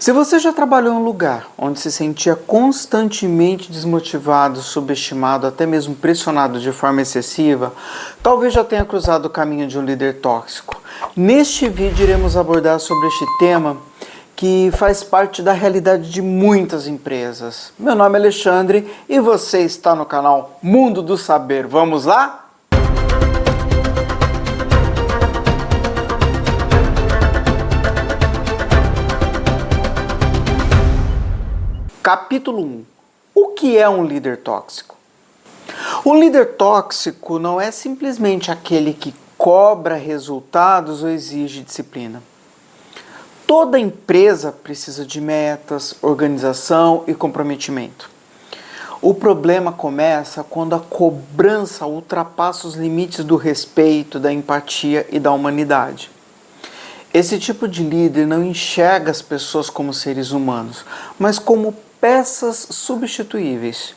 Se você já trabalhou em um lugar onde se sentia constantemente desmotivado, subestimado, até mesmo pressionado de forma excessiva, talvez já tenha cruzado o caminho de um líder tóxico. Neste vídeo iremos abordar sobre este tema que faz parte da realidade de muitas empresas. Meu nome é Alexandre e você está no canal Mundo do Saber. Vamos lá? Capítulo 1. O que é um líder tóxico? Um líder tóxico não é simplesmente aquele que cobra resultados ou exige disciplina. Toda empresa precisa de metas, organização e comprometimento. O problema começa quando a cobrança ultrapassa os limites do respeito, da empatia e da humanidade. Esse tipo de líder não enxerga as pessoas como seres humanos, mas como peças substituíveis.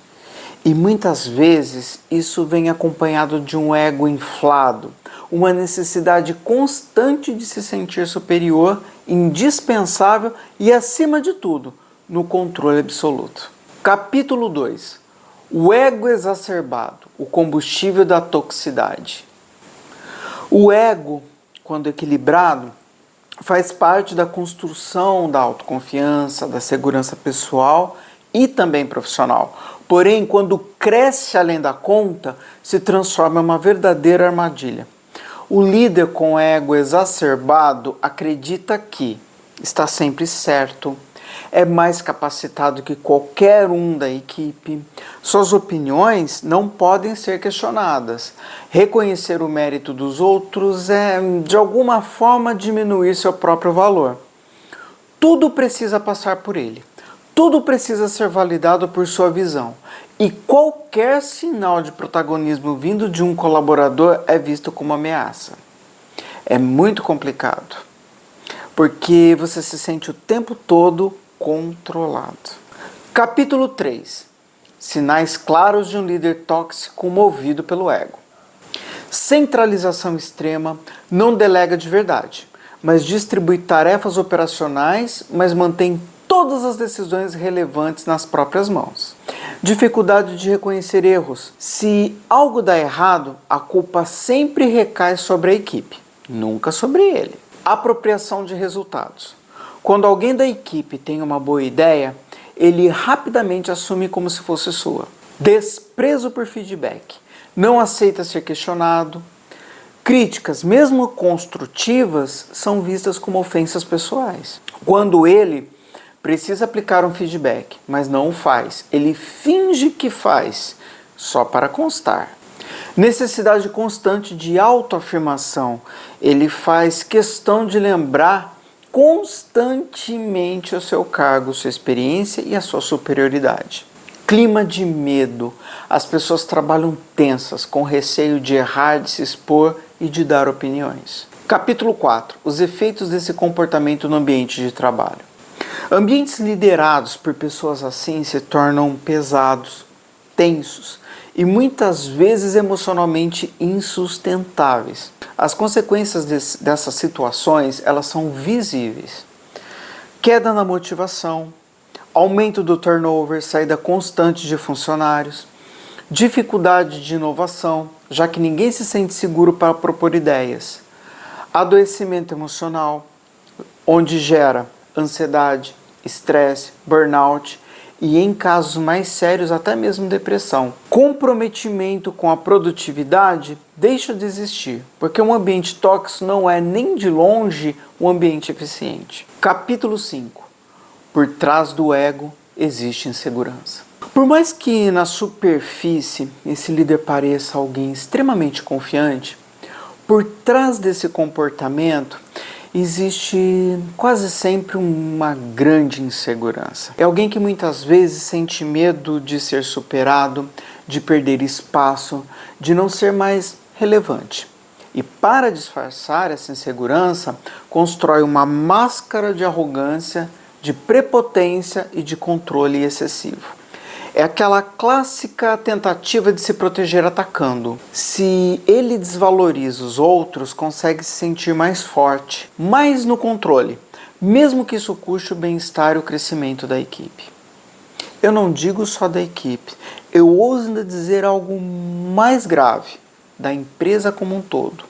E muitas vezes isso vem acompanhado de um ego inflado, uma necessidade constante de se sentir superior, indispensável e, acima de tudo, no controle absoluto. Capítulo 2. O ego exacerbado, o combustível da toxicidade. O ego, quando equilibrado, faz parte da construção da autoconfiança, da segurança pessoal e também profissional. Porém, quando cresce além da conta, se transforma em uma verdadeira armadilha. O líder com ego exacerbado acredita que está sempre certo, é mais capacitado que qualquer um da equipe. Suas opiniões não podem ser questionadas. Reconhecer o mérito dos outros é, de alguma forma, diminuir seu próprio valor. Tudo precisa passar por ele. Tudo precisa ser validado por sua visão. E qualquer sinal de protagonismo vindo de um colaborador é visto como ameaça. É muito complicado, porque você se sente o tempo todo controlado. Capítulo 3. Sinais claros de um líder tóxico movido pelo ego. Centralização extrema, não delega de verdade, mas distribui tarefas operacionais, mas mantém todas as decisões relevantes nas próprias mãos. Dificuldade de reconhecer erros. Se algo dá errado, a culpa sempre recai sobre a equipe, nunca sobre ele. Apropriação de resultados. Quando alguém da equipe tem uma boa ideia, ele rapidamente assume como se fosse sua. Desprezo por feedback. Não aceita ser questionado. Críticas, mesmo construtivas, são vistas como ofensas pessoais. Quando ele precisa aplicar um feedback, mas não o faz, ele finge que faz, só para constar. Necessidade constante de autoafirmação. Ele faz questão de lembrar constantemente o seu cargo, sua experiência e a sua superioridade. Clima de medo. As pessoas trabalham tensas, com receio de errar, de se expor e de dar opiniões. Capítulo 4. Os efeitos desse comportamento no ambiente de trabalho. Ambientes liderados por pessoas assim se tornam pesados, tensos e muitas vezes emocionalmente insustentáveis. As consequências dessas situações, elas são visíveis. Queda na motivação, aumento do turnover, saída constante de funcionários, dificuldade de inovação, já que ninguém se sente seguro para propor ideias, adoecimento emocional, onde gera ansiedade, estresse, burnout e, em casos mais sérios, até mesmo depressão. Comprometimento com a produtividade deixa de existir, porque um ambiente tóxico não é nem de longe um ambiente eficiente. Capítulo 5. Por trás do ego existe insegurança. Por mais que na superfície esse líder pareça alguém extremamente confiante, por trás desse comportamento existe quase sempre uma grande insegurança. É alguém que muitas vezes sente medo de ser superado, de perder espaço, de não ser mais relevante. E para disfarçar essa insegurança, constrói uma máscara de arrogância, de prepotência e de controle excessivo. É aquela clássica tentativa de se proteger atacando. Se ele desvaloriza os outros, consegue se sentir mais forte, mais no controle, mesmo que isso custe o bem-estar e o crescimento da equipe. Eu não digo só da equipe, eu ouso ainda dizer algo mais grave, da empresa como um todo.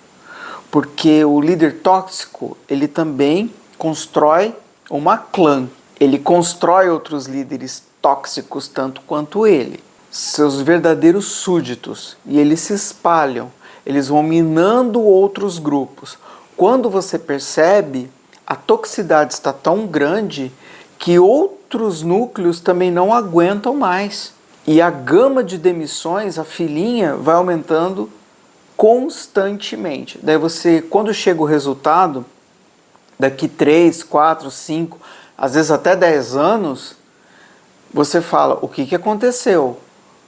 Porque o líder tóxico, ele também constrói uma clã. Ele constrói outros líderes tóxicos tanto quanto ele. Seus verdadeiros súditos. E eles se espalham. Eles vão minando outros grupos. Quando você percebe, a toxicidade está tão grande que outros núcleos também não aguentam mais. E a gama de demissões, a filinha, vai aumentando constantemente. Daí você, quando chega o resultado, daqui 3, 4, 5, às vezes até 10 anos, você fala, o que aconteceu?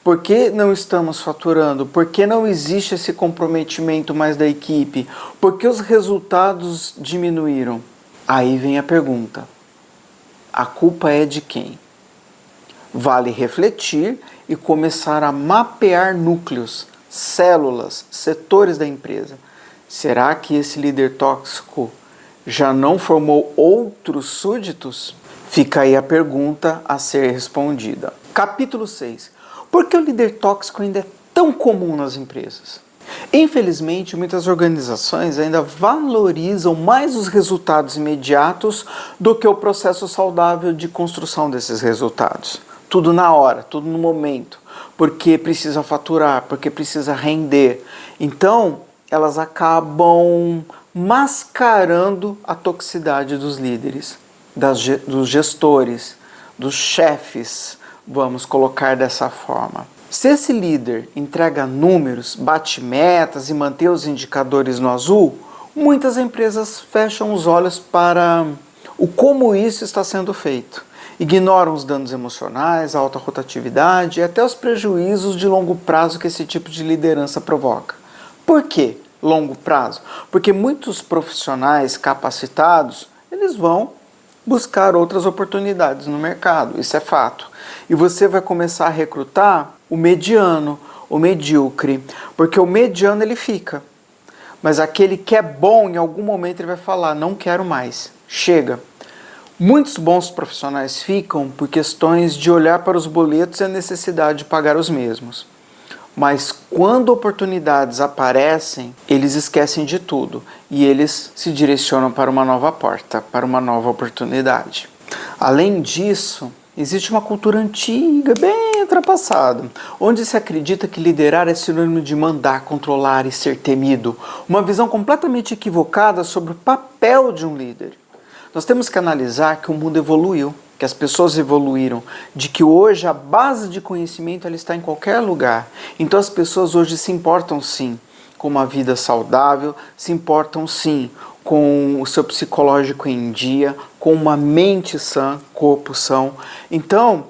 Por que não estamos faturando? Por que não existe esse comprometimento mais da equipe? Por que os resultados diminuíram? Aí vem a pergunta, a culpa é de quem? Vale refletir e começar a mapear núcleos, células, setores da empresa. Será que esse líder tóxico já não formou outros súditos? Fica aí a pergunta a ser respondida. Capítulo 6. Por que o líder tóxico ainda é tão comum nas empresas? Infelizmente, muitas organizações ainda valorizam mais os resultados imediatos do que o processo saudável de construção desses resultados. Tudo na hora, tudo no momento, porque precisa faturar, porque precisa render. Então, elas acabam mascarando a toxicidade dos líderes, dos gestores, dos chefes, vamos colocar dessa forma. Se esse líder entrega números, bate metas e mantém os indicadores no azul, muitas empresas fecham os olhos para o como isso está sendo feito. Ignoram os danos emocionais, a alta rotatividade e até os prejuízos de longo prazo que esse tipo de liderança provoca. Por quê longo prazo? Porque muitos profissionais capacitados, eles vão buscar outras oportunidades no mercado, isso é fato. E você vai começar a recrutar o mediano, o medíocre, porque o mediano ele fica. Mas aquele que é bom, em algum momento ele vai falar, não quero mais, chega. Muitos bons profissionais ficam por questões de olhar para os boletos e a necessidade de pagar os mesmos. Mas quando oportunidades aparecem, eles esquecem de tudo e eles se direcionam para uma nova porta, para uma nova oportunidade. Além disso, existe uma cultura antiga, bem ultrapassada, onde se acredita que liderar é sinônimo de mandar, controlar e ser temido. Uma visão completamente equivocada sobre o papel de um líder. Nós temos que analisar que o mundo evoluiu, que as pessoas evoluíram, de que hoje a base de conhecimento ela está em qualquer lugar. Então as pessoas hoje se importam sim com uma vida saudável, se importam sim com o seu psicológico em dia, com uma mente sã, corpo são. Então,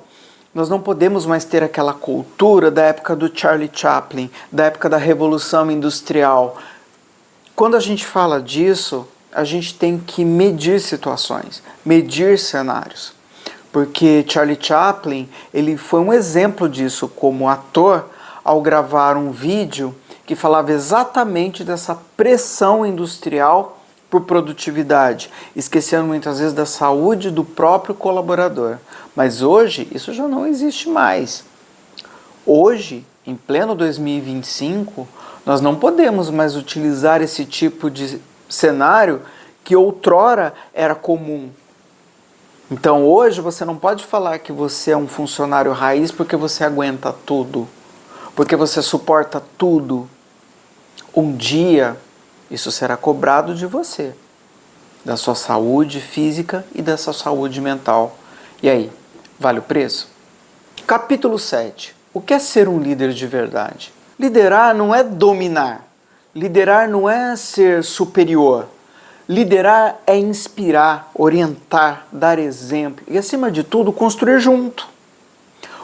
nós não podemos mais ter aquela cultura da época do Charlie Chaplin, da época da Revolução Industrial. Quando a gente fala disso, a gente tem que medir situações, medir cenários. Porque Charlie Chaplin, ele foi um exemplo disso como ator ao gravar um vídeo que falava exatamente dessa pressão industrial por produtividade, esquecendo muitas vezes da saúde do próprio colaborador. Mas hoje isso já não existe mais. Hoje, em pleno 2025, nós não podemos mais utilizar esse tipo de cenário que outrora era comum. Então hoje você não pode falar que você é um funcionário raiz porque você aguenta tudo, porque você suporta tudo. Um dia isso será cobrado de você, da sua saúde física e da sua saúde mental. E aí, vale o preço? Capítulo 7. O que é ser um líder de verdade? Liderar não é dominar. Liderar não é ser superior. Liderar é inspirar, orientar, dar exemplo e, acima de tudo, construir junto.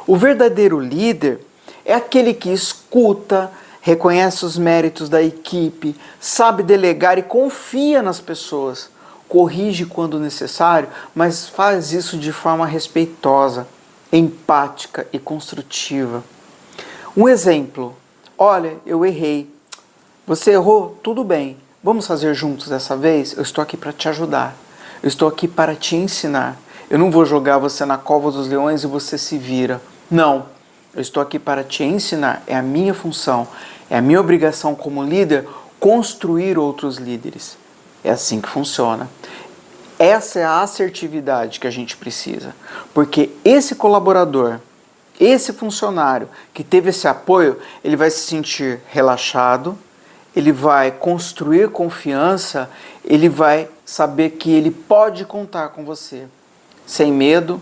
O verdadeiro líder é aquele que escuta, reconhece os méritos da equipe, sabe delegar e confia nas pessoas, corrige quando necessário, mas faz isso de forma respeitosa, empática e construtiva. Um exemplo, olha, eu errei. Você errou? Tudo bem. Vamos fazer juntos dessa vez? Eu estou aqui para te ajudar. Eu estou aqui para te ensinar. Eu não vou jogar você na cova dos leões e você se vira. Não. Eu estou aqui para te ensinar. É a minha função, é a minha obrigação como líder construir outros líderes. É assim que funciona. Essa é a assertividade que a gente precisa. Porque esse colaborador, esse funcionário que teve esse apoio, ele vai se sentir relaxado, ele vai construir confiança, ele vai saber que ele pode contar com você, sem medo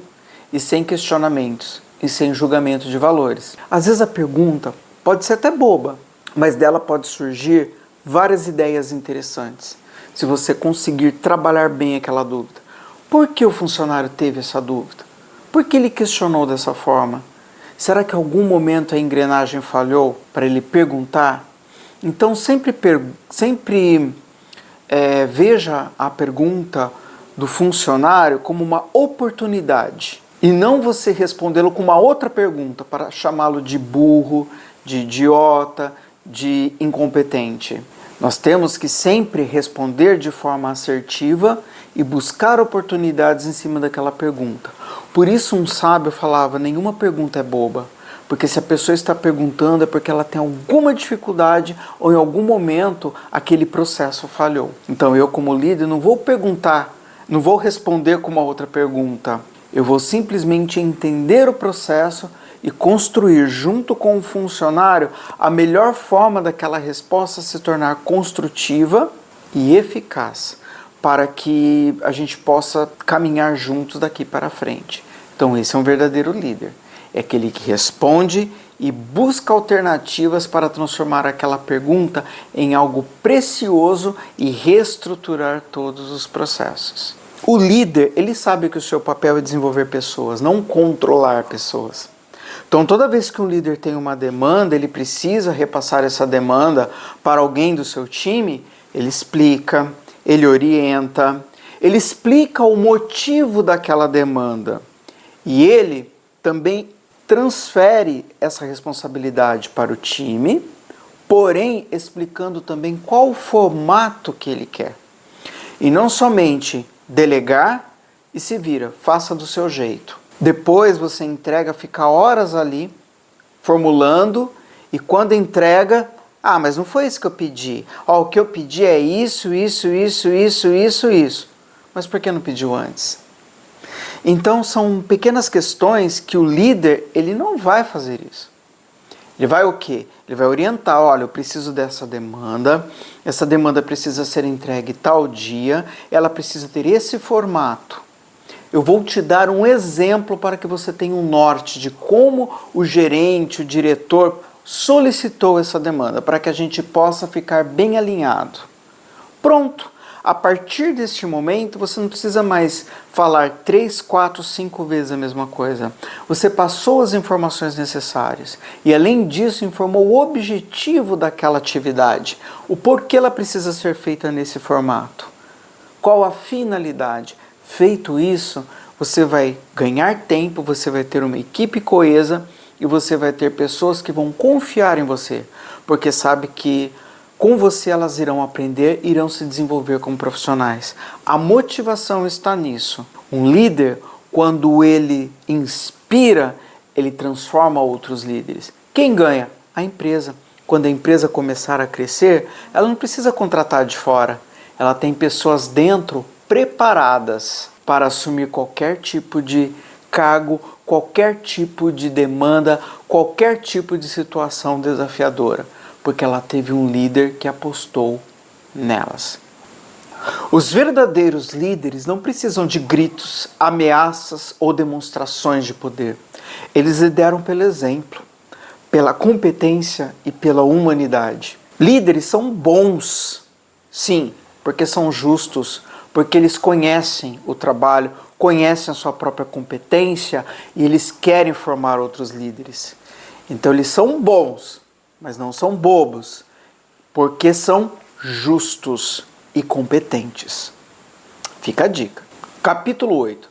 e sem questionamentos e sem julgamento de valores. Às vezes a pergunta pode ser até boba, mas dela pode surgir várias ideias interessantes. Se você conseguir trabalhar bem aquela dúvida. Por que o funcionário teve essa dúvida? Por que ele questionou dessa forma? Será que em algum momento a engrenagem falhou para ele perguntar? Então sempre veja a pergunta do funcionário como uma oportunidade e não você respondê-lo com uma outra pergunta para chamá-lo de burro, de idiota, de incompetente. Nós temos que sempre responder de forma assertiva e buscar oportunidades em cima daquela pergunta. Por isso um sábio falava, nenhuma pergunta é boba. Porque se a pessoa está perguntando é porque ela tem alguma dificuldade ou em algum momento aquele processo falhou. Então eu como líder não vou perguntar, não vou responder com uma outra pergunta. Eu vou simplesmente entender o processo e construir junto com o funcionário a melhor forma daquela resposta se tornar construtiva e eficaz para que a gente possa caminhar juntos daqui para frente. Então esse é um verdadeiro líder. É aquele que responde e busca alternativas para transformar aquela pergunta em algo precioso e reestruturar todos os processos. O líder, ele sabe que o seu papel é desenvolver pessoas, não controlar pessoas. Então, toda vez que um líder tem uma demanda, ele precisa repassar essa demanda para alguém do seu time, ele explica, ele orienta, ele explica o motivo daquela demanda e ele também transfere essa responsabilidade para o time, porém explicando também qual o formato que ele quer. E não somente delegar e se vira, faça do seu jeito. Depois você entrega, fica horas ali formulando e quando entrega, mas não foi isso que eu pedi. O que eu pedi é isso. Mas por que não pediu antes? Então são pequenas questões que o líder, ele não vai fazer isso. Ele vai o quê? Ele vai orientar, olha, eu preciso dessa demanda, essa demanda precisa ser entregue tal dia, ela precisa ter esse formato. Eu vou te dar um exemplo para que você tenha um norte de como o gerente, o diretor solicitou essa demanda, para que a gente possa ficar bem alinhado. Pronto! A partir deste momento, você não precisa mais falar 3, 4, 5 vezes a mesma coisa. Você passou as informações necessárias e, além disso, informou o objetivo daquela atividade, o porquê ela precisa ser feita nesse formato, qual a finalidade. Feito isso, você vai ganhar tempo, você vai ter uma equipe coesa e você vai ter pessoas que vão confiar em você, porque sabe que com você elas irão aprender, irão se desenvolver como profissionais. A motivação está nisso. Um líder, quando ele inspira, ele transforma outros líderes. Quem ganha? A empresa. Quando a empresa começar a crescer, ela não precisa contratar de fora. Ela tem pessoas dentro preparadas para assumir qualquer tipo de cargo, qualquer tipo de demanda, qualquer tipo de situação desafiadora, porque ela teve um líder que apostou nelas. Os verdadeiros líderes não precisam de gritos, ameaças ou demonstrações de poder. Eles lideram pelo exemplo, pela competência e pela humanidade. Líderes são bons, sim, porque são justos, porque eles conhecem o trabalho, conhecem a sua própria competência e eles querem formar outros líderes. Então eles são bons, mas não são bobos, porque são justos e competentes. Fica a dica. Capítulo 8.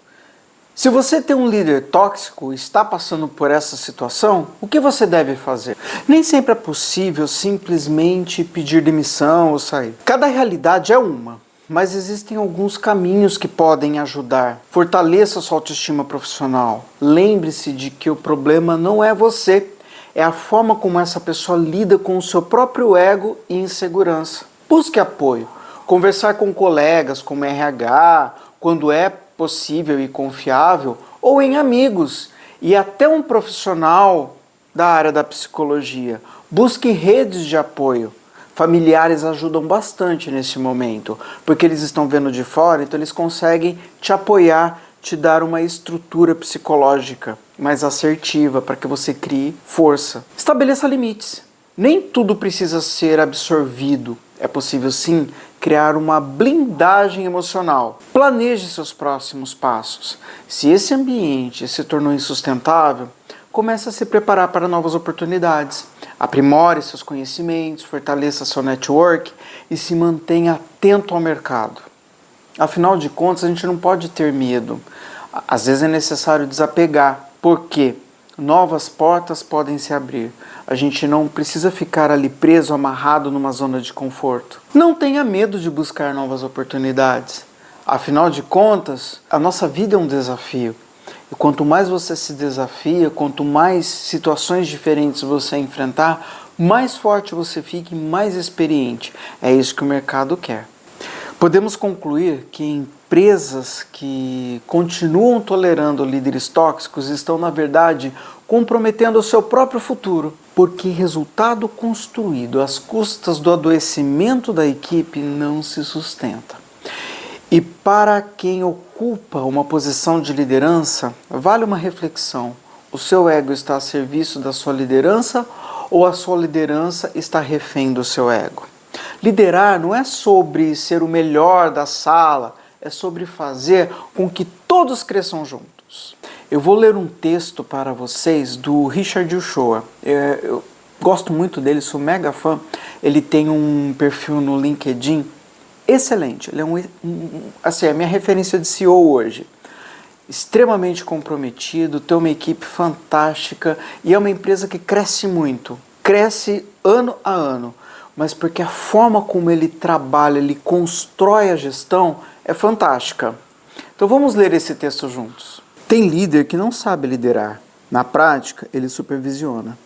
Se você tem um líder tóxico e está passando por essa situação, o que você deve fazer? Nem sempre é possível simplesmente pedir demissão ou sair. Cada realidade é uma. mas existem alguns caminhos que podem ajudar. Fortaleça sua autoestima profissional. Lembre-se de que o problema não é você, é a forma como essa pessoa lida com o seu próprio ego e insegurança. Busque apoio. Conversar com colegas, como RH, quando é possível e confiável, ou em amigos, e até um profissional da área da psicologia. Busque redes de apoio. Familiares ajudam bastante nesse momento, porque eles estão vendo de fora, então eles conseguem te apoiar, te dar uma estrutura psicológica mais assertiva para que você crie força. Estabeleça limites. Nem tudo precisa ser absorvido. É possível sim criar uma blindagem emocional. Planeje seus próximos passos. Se esse ambiente se tornou insustentável, comece a se preparar para novas oportunidades. Aprimore seus conhecimentos, fortaleça seu network e se mantenha atento ao mercado. Afinal de contas, a gente não pode ter medo. Às vezes é necessário desapegar, porque novas portas podem se abrir. A gente não precisa ficar ali preso, amarrado numa zona de conforto. Não tenha medo de buscar novas oportunidades. Afinal de contas, a nossa vida é um desafio. E quanto mais você se desafia, quanto mais situações diferentes você enfrentar, mais forte você fica e mais experiente. É isso que o mercado quer. Podemos concluir que empresas que continuam tolerando líderes tóxicos estão, na verdade, comprometendo o seu próprio futuro, porque resultado construído às custas do adoecimento da equipe não se sustenta. E para quem ocupa uma posição de liderança, vale uma reflexão. O seu ego está a serviço da sua liderança ou a sua liderança está refém do seu ego? Liderar não é sobre ser o melhor da sala, é sobre fazer com que todos cresçam juntos. Eu vou ler um texto para vocês do Richard Uchoa. Eu gosto muito dele, sou mega fã. Ele tem um perfil no LinkedIn excelente. Ele é é a minha referência de CEO hoje. Extremamente comprometido, tem uma equipe fantástica e é uma empresa que cresce muito. Cresce ano a ano, mas porque a forma como ele trabalha, ele constrói a gestão é fantástica. Então vamos ler esse texto juntos. Tem líder que não sabe liderar. Na prática, ele supervisiona.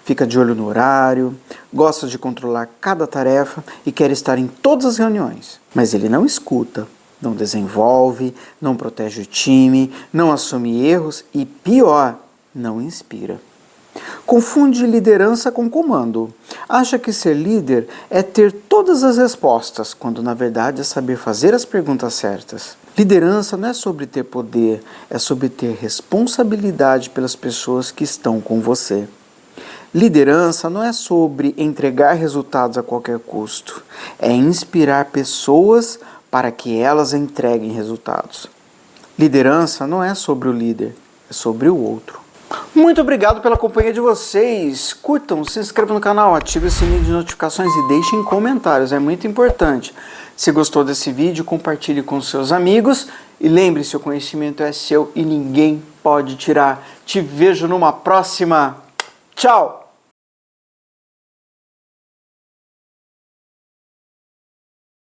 Fica de olho no horário, gosta de controlar cada tarefa e quer estar em todas as reuniões. Mas ele não escuta, não desenvolve, não protege o time, não assume erros e, pior, não inspira. Confunde liderança com comando. Acha que ser líder é ter todas as respostas, quando na verdade é saber fazer as perguntas certas. Liderança não é sobre ter poder, é sobre ter responsabilidade pelas pessoas que estão com você. Liderança não é sobre entregar resultados a qualquer custo, é inspirar pessoas para que elas entreguem resultados. Liderança não é sobre o líder, é sobre o outro. Muito obrigado pela companhia de vocês. Curtam, se inscrevam no canal, ative o sininho de notificações e deixem comentários, é muito importante. Se gostou desse vídeo, compartilhe com seus amigos e lembre-se, o conhecimento é seu e ninguém pode tirar. Te vejo numa próxima. Tchau!